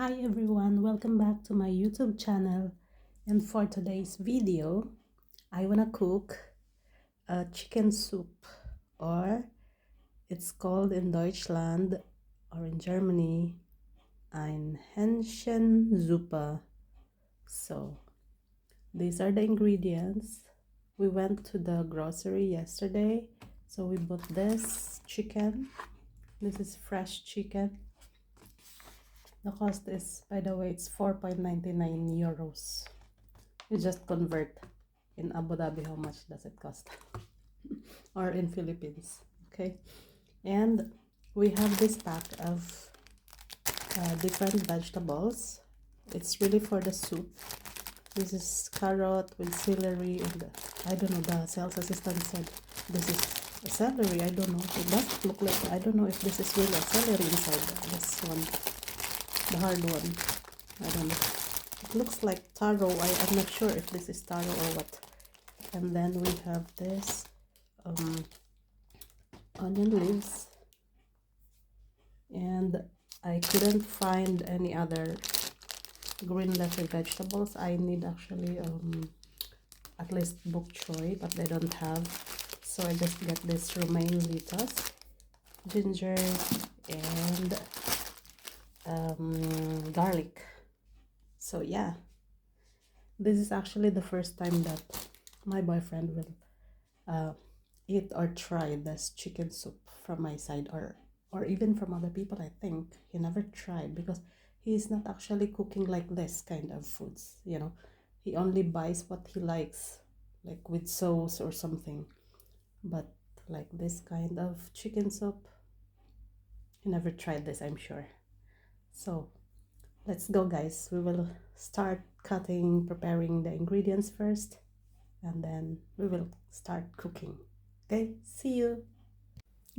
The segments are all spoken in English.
Hi everyone, welcome back to my YouTube channel, and for today's video I wanna cook a chicken soup, or it's called in Deutschland or in Germany ein Hähnchensuppe. So these are the ingredients. We went to the grocery yesterday, so we bought this chicken. This is fresh chicken. The cost is, by the way, it's 4.99 euros. You just convert in Abu Dhabi, how much does it cost? Or in Philippines, okay? And we have this pack of different vegetables. It's really for the soup. This is carrot with celery, and I don't know, the sales assistant said this is a celery. I don't know. It doesn't look like, I don't know if this is really a celery inside this one. The hard one, I don't know. It looks like taro. I'm not sure if this is taro or what. And then we have this onion leaves, and I couldn't find any other green leafy vegetables. I need actually at least bok choy, but they don't have, so I just get this romaine lettuce, ginger, and garlic. So yeah, this is actually the first time that my boyfriend will eat or try this chicken soup from my side, or even from other people. I think he never tried because he's not actually cooking like this kind of foods, you know. He only buys what he likes, like with sauce or something, but like this kind of chicken soup, he never tried this, I'm sure. So let's go, guys. We will start preparing the ingredients first, and then we will start cooking. Okay, see you.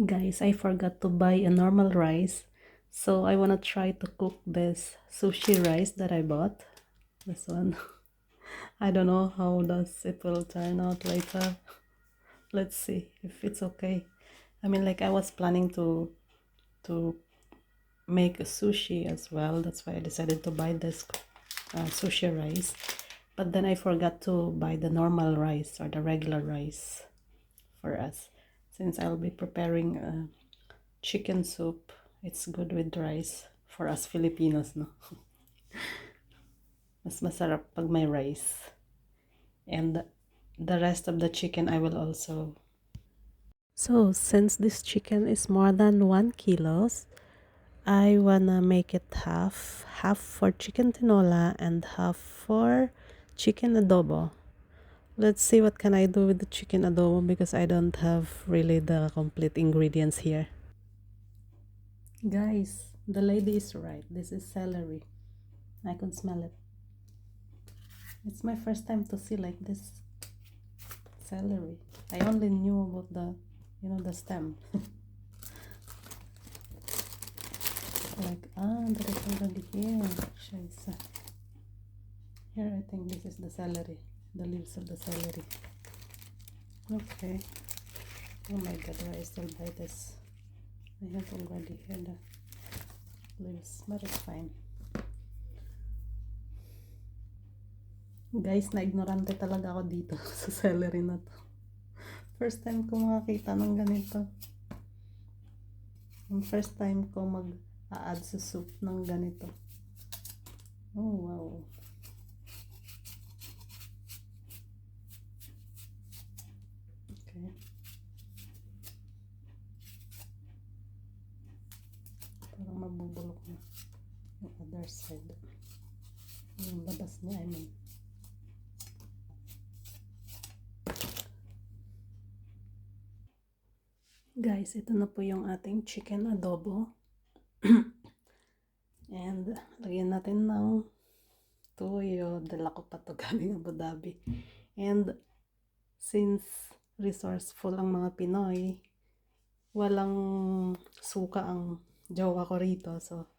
Guys, I forgot to buy a normal rice, so I want to try to cook this sushi rice that I bought. This one. I don't know how does it will turn out later. Let's see if it's okay. I mean, like, I was planning to make a sushi as well. That's why I decided to buy this sushi rice. But then I forgot to buy the normal rice or the regular rice for us. Since I'll be preparing chicken soup, it's good with rice for us Filipinos, no? Mas masarap pag may rice. And the rest of the chicken I will also. So since this chicken is more than 1 kilos, I wanna make it half for chicken tinola and half for chicken adobo. Let's see what can I do with the chicken adobo, because I don't have really the complete ingredients here. Guys, the lady is right. This is celery. I can smell it. It's my first time to see like this celery. I only knew about the, the stem. Like, that is already here. Scheiße. Here, I think this is the celery. The leaves of the celery. Okay. Oh my god, why I still buy this? I have already here the leaves, but it's fine. Guys, na-ignorante talaga ako dito sa celery na to. First time ko makakita ng ganito. Yung first time ko mag-a-add sa soup ng ganito. Oh, wow. Okay. Parang mabubulok na yung other side. Yung labas niya, I mean. Guys, ito na po yung ating chicken adobo. And lagyan natin ng toyo. Dala ko pa to galing Abu Dhabi. And since resourceful ang mga Pinoy, walang suka ang jowa ko rito. So,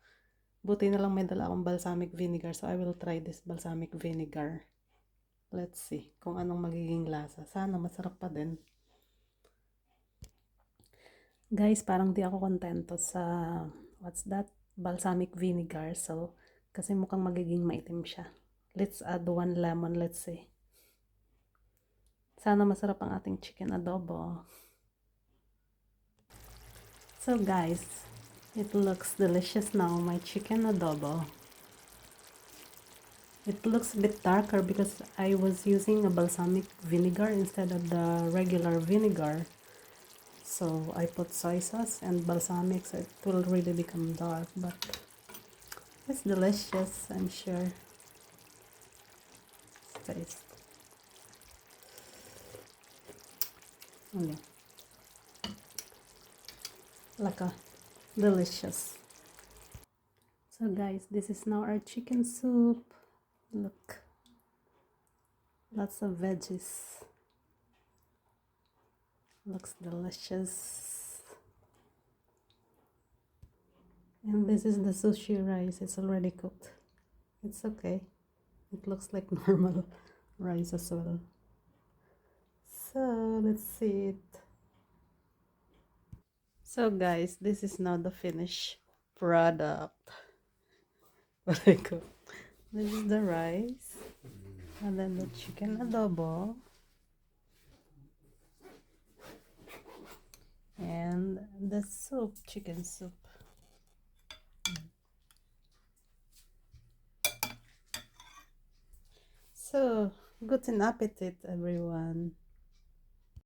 buti na lang may dala akong balsamic vinegar. So, I will try this balsamic vinegar. Let's see kung anong magiging lasa. Sana masarap pa din. Guys, parang di ako kontento sa, what's that? Balsamic vinegar. So, Kasi mukhang magiging maitim siya. Let's add 1 lemon, let's see. Sana masarap ang ating chicken adobo. So guys, it looks delicious now, my chicken adobo. It looks a bit darker because I was using a balsamic vinegar instead of the regular vinegar. So I put soy sauce and balsamic, so it will really become dark, but it's delicious, I'm sure. Let's taste. Oh yeah. Like a delicious. So guys, this is now our chicken soup. Look, lots of veggies. Looks delicious. And this is the sushi rice. It's already cooked. It's okay. It looks like normal rice as well. So let's see it. So guys, this is now the finished product. What I cook. This is the rice. And then the chicken adobo. And the soup, chicken soup. So, guten appetit, everyone.